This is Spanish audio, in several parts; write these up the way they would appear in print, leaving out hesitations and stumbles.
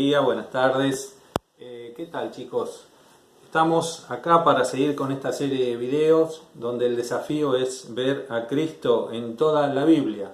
día, buenas tardes. ¿Qué tal, chicos? Estamos acá para seguir con esta serie de videos donde el desafío es ver a Cristo en toda la Biblia.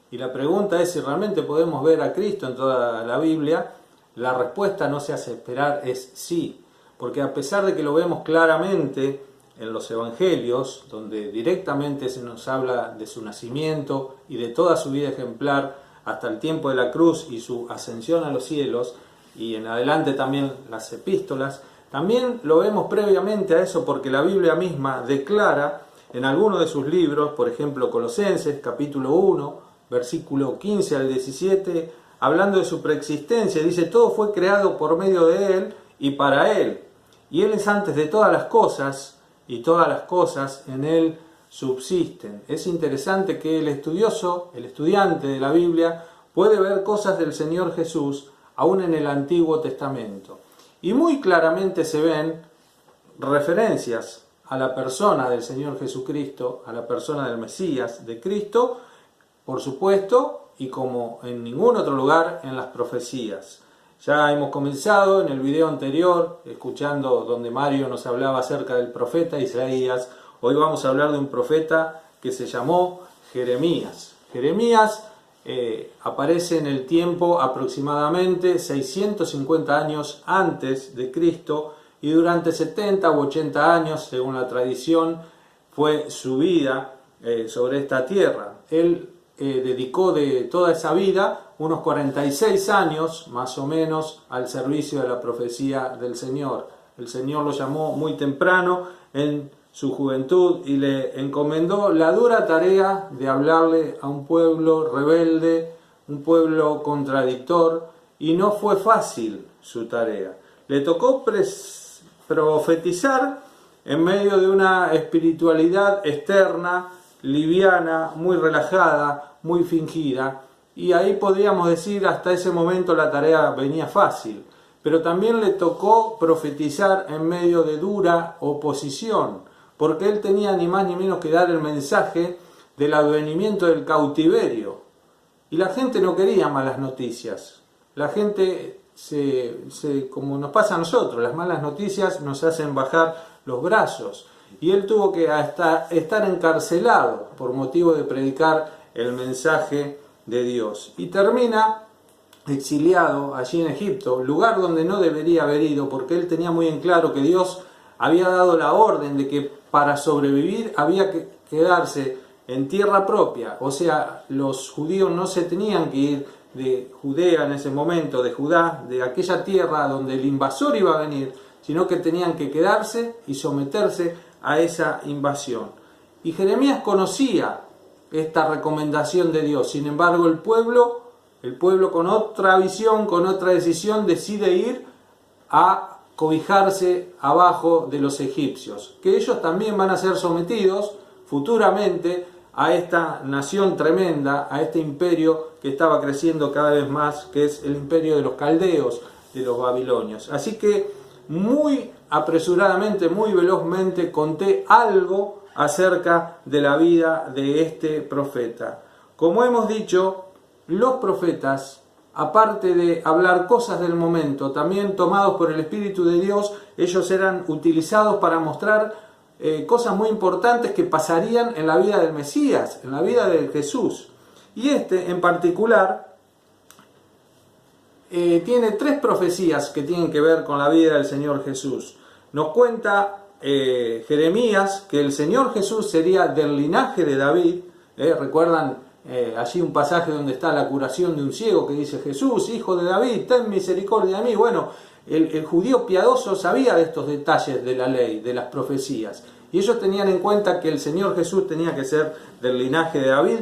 Y la pregunta es si realmente podemos ver a Cristo en toda la Biblia. La respuesta no se hace esperar, es sí. Porque a pesar de que lo vemos claramente en los evangelios, donde directamente se nos habla de su nacimiento y de toda su vida ejemplar hasta el tiempo de la cruz y su ascensión a los cielos, y en adelante también las epístolas, también lo vemos previamente a eso porque la Biblia misma declara en algunos de sus libros, por ejemplo Colosenses capítulo 1, versículo 15 al 17, hablando de su preexistencia, dice: todo fue creado por medio de Él y para Él, y Él es antes de todas las cosas, y todas las cosas en Él subsisten. Es interesante que el estudioso, el estudiante de la Biblia, puede ver cosas del Señor Jesús aún en el Antiguo Testamento. Y muy claramente se ven referencias a la persona del Señor Jesucristo, a la persona del Mesías, de Cristo, por supuesto, y como en ningún otro lugar, en las profecías. Ya hemos comenzado en el video anterior, escuchando donde Mario nos hablaba acerca del profeta Isaías. Hoy vamos a hablar de un profeta que se llamó Jeremías. Jeremías aparece en el tiempo aproximadamente 650 años antes de Cristo, y durante 70 u 80 años, según la tradición, fue su vida sobre esta tierra. Él dedicó de toda esa vida unos 46 años más o menos al servicio de la profecía del Señor. El Señor lo llamó muy temprano en su juventud y le encomendó la dura tarea de hablarle a un pueblo rebelde, un pueblo contradictor, y no fue fácil su tarea. Le tocó profetizar en medio de una espiritualidad externa, liviana, muy relajada, muy fingida, y ahí podríamos decir hasta ese momento la tarea venía fácil, pero también le tocó profetizar en medio de dura oposición, porque él tenía ni más ni menos que dar el mensaje del advenimiento del cautiverio, y la gente no quería malas noticias. La gente, como nos pasa a nosotros, las malas noticias nos hacen bajar los brazos, y él tuvo que hasta estar encarcelado por motivo de predicar el mensaje de Dios, y termina exiliado allí en Egipto, lugar donde no debería haber ido, porque él tenía muy en claro que Dios había dado la orden de que para sobrevivir había que quedarse en tierra propia. O sea, los judíos no se tenían que ir de Judea en ese momento, de Judá, de aquella tierra donde el invasor iba a venir, sino que tenían que quedarse y someterse a esa invasión. Y Jeremías conocía esta recomendación de Dios. Sin embargo, el pueblo con otra visión, con otra decisión, decide ir a cobijarse abajo de los egipcios, que ellos también van a ser sometidos futuramente a esta nación tremenda, a este imperio que estaba creciendo cada vez más, que es el imperio de los caldeos, de los babilonios. Así que muy apresuradamente, muy velozmente conté algo acerca de la vida de este profeta. Como hemos dicho, los profetas, aparte de hablar cosas del momento, también tomados por el Espíritu de Dios, ellos eran utilizados para mostrar cosas muy importantes que pasarían en la vida del Mesías, en la vida de Jesús. Y este en particular tiene 3 profecías que tienen que ver con la vida del Señor Jesús. Nos cuenta Jeremías que el Señor Jesús sería del linaje de David. ¿Recuerdan allí un pasaje donde está la curación de un ciego que dice: Jesús, hijo de David, ten misericordia de mí? Bueno, el judío piadoso sabía de estos detalles de la ley, de las profecías, y ellos tenían en cuenta que el Señor Jesús tenía que ser del linaje de David,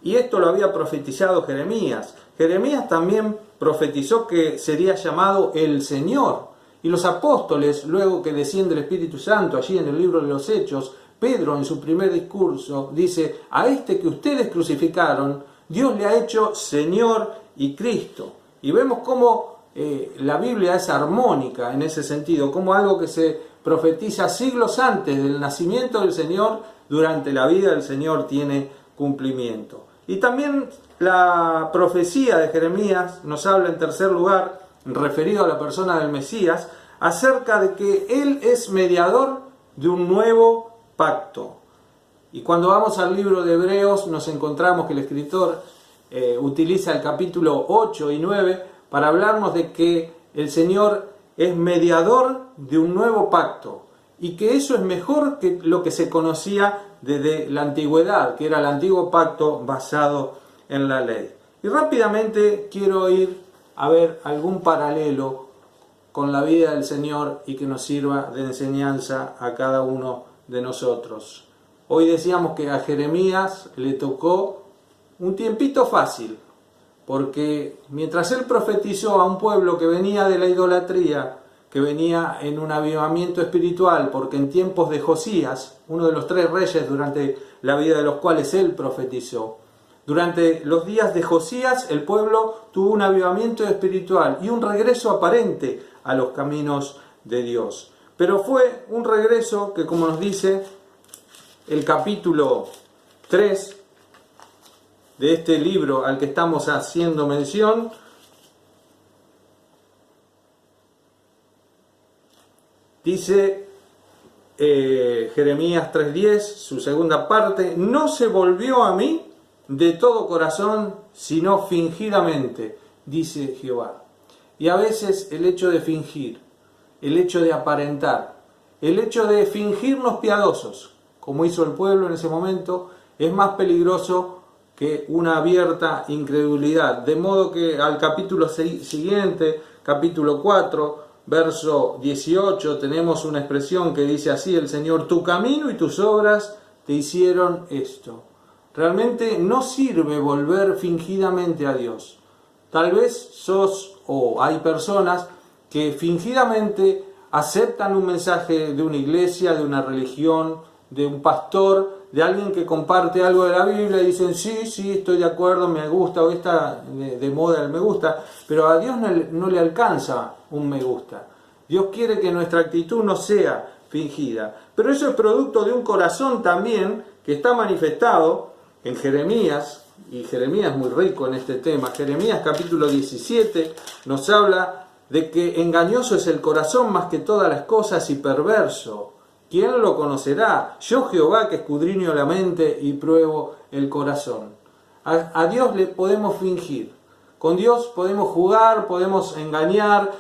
y esto lo había profetizado Jeremías. Jeremías también profetizó que sería llamado el Señor, y los apóstoles, luego que desciende el Espíritu Santo allí en el libro de los Hechos, Pedro en su primer discurso dice: a este que ustedes crucificaron, Dios le ha hecho Señor y Cristo. Y vemos cómo la Biblia es armónica en ese sentido, como algo que se profetiza siglos antes del nacimiento del Señor, durante la vida del Señor tiene cumplimiento. Y también la profecía de Jeremías nos habla en tercer lugar referido a la persona del Mesías, acerca de que Él es mediador de un nuevo pacto. Y cuando vamos al libro de Hebreos nos encontramos que el escritor utiliza el capítulo 8 y 9 para hablarnos de que el Señor es mediador de un nuevo pacto y que eso es mejor que lo que se conocía desde la antigüedad, que era el antiguo pacto basado en la ley. Y rápidamente quiero ir a ver algún paralelo con la vida del Señor y que nos sirva de enseñanza a cada uno de nosotros. Hoy decíamos que a Jeremías le tocó un tiempito fácil, porque mientras él profetizó a un pueblo que venía de la idolatría, que venía en un avivamiento espiritual, porque en tiempos de Josías, uno de los 3 reyes durante la vida de los cuales él profetizó, durante los días de Josías el pueblo tuvo un avivamiento espiritual y un regreso aparente a los caminos de Dios. Pero fue un regreso que, como nos dice el capítulo 3 de este libro al que estamos haciendo mención, dice Jeremías 3:10, su segunda parte: no se volvió a mí de todo corazón, sino fingidamente, dice Jehová. Y a veces el hecho de fingir, el hecho de aparentar, el hecho de fingirnos piadosos, como hizo el pueblo en ese momento, es más peligroso que una abierta incredulidad. De modo que al capítulo siguiente, capítulo 4, verso 18, tenemos una expresión que dice así: el Señor, tu camino y tus obras te hicieron esto. Realmente no sirve volver fingidamente a Dios. Tal vez hay personas que fingidamente aceptan un mensaje de una iglesia, de una religión, de un pastor, de alguien que comparte algo de la Biblia y dicen sí, estoy de acuerdo, me gusta, o está de moda el me gusta, pero a Dios no le alcanza un me gusta. Dios quiere que nuestra actitud no sea fingida, pero eso es producto de un corazón también que está manifestado en Jeremías, y Jeremías es muy rico en este tema. Jeremías capítulo 17 nos habla de que engañoso es el corazón más que todas las cosas y perverso. ¿Quién lo conocerá? Yo, Jehová, que escudriño la mente y pruebo el corazón. A Dios le podemos fingir. Con Dios podemos jugar, podemos engañar,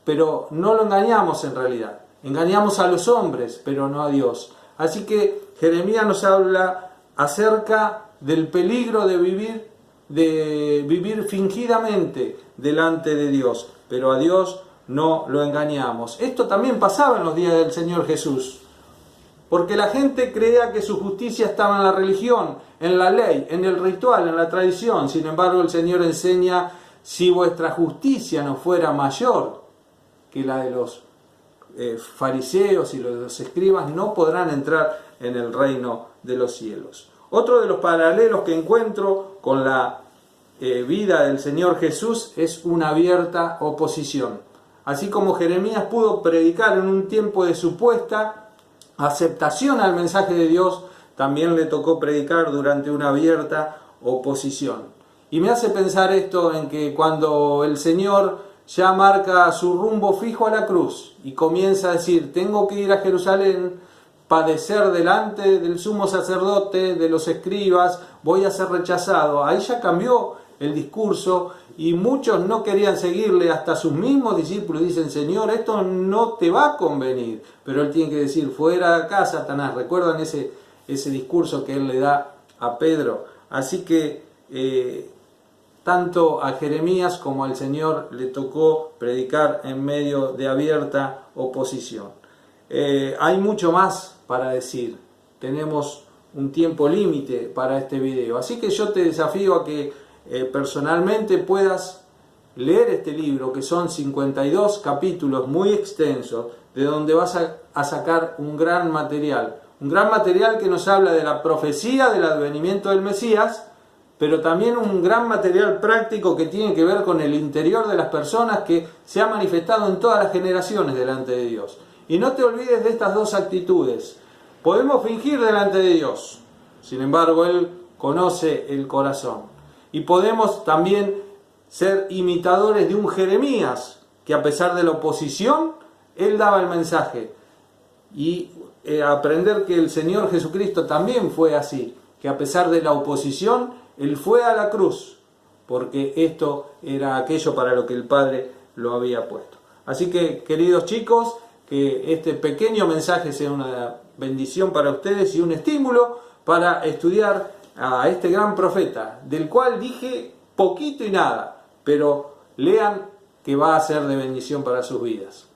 pero no lo engañamos en realidad. Engañamos a los hombres, pero no a Dios. Así que Jeremías nos habla acerca del peligro de vivir fingidamente delante de Dios, pero a Dios no lo engañamos. Esto también pasaba en los días del Señor Jesús, porque la gente creía que su justicia estaba en la religión, en la ley, en el ritual, en la tradición. Sin embargo, el Señor enseña: si vuestra justicia no fuera mayor que la de los fariseos y los escribas, no podrán entrar en el reino de los cielos. Otro de los paralelos que encuentro con la vida del Señor Jesús es una abierta oposición. Así como Jeremías pudo predicar en un tiempo de supuesta aceptación al mensaje de Dios, también le tocó predicar durante una abierta oposición. Y me hace pensar esto en que cuando el Señor ya marca su rumbo fijo a la cruz y comienza a decir: tengo que ir a Jerusalén, padecer delante del sumo sacerdote, de los escribas, voy a ser rechazado. Ahí ya cambió el discurso y muchos no querían seguirle, hasta sus mismos discípulos dicen: Señor, esto no te va a convenir. Pero él tiene que decir: fuera de acá, Satanás. ¿Recuerdan ese discurso que él le da a Pedro? Así que tanto a Jeremías como al Señor le tocó predicar en medio de abierta oposición. Hay mucho más para decir. Tenemos un tiempo límite para este video. Así que yo te desafío a que personalmente puedas leer este libro, que son 52 capítulos muy extensos, de donde vas a sacar un gran material. Un gran material que nos habla de la profecía del advenimiento del Mesías, pero también un gran material práctico que tiene que ver con el interior de las personas, que se ha manifestado en todas las generaciones delante de Dios. Y no te olvides de estas dos actitudes. Podemos fingir delante de Dios, sin embargo Él conoce el corazón. Y podemos también ser imitadores de un Jeremías, que a pesar de la oposición, Él daba el mensaje. Y aprender que el Señor Jesucristo también fue así, que a pesar de la oposición, Él fue a la cruz, porque esto era aquello para lo que el Padre lo había puesto. Así que, queridos chicos, que este pequeño mensaje sea una bendición para ustedes y un estímulo para estudiar a este gran profeta, del cual dije poquito y nada, pero lean que va a ser de bendición para sus vidas.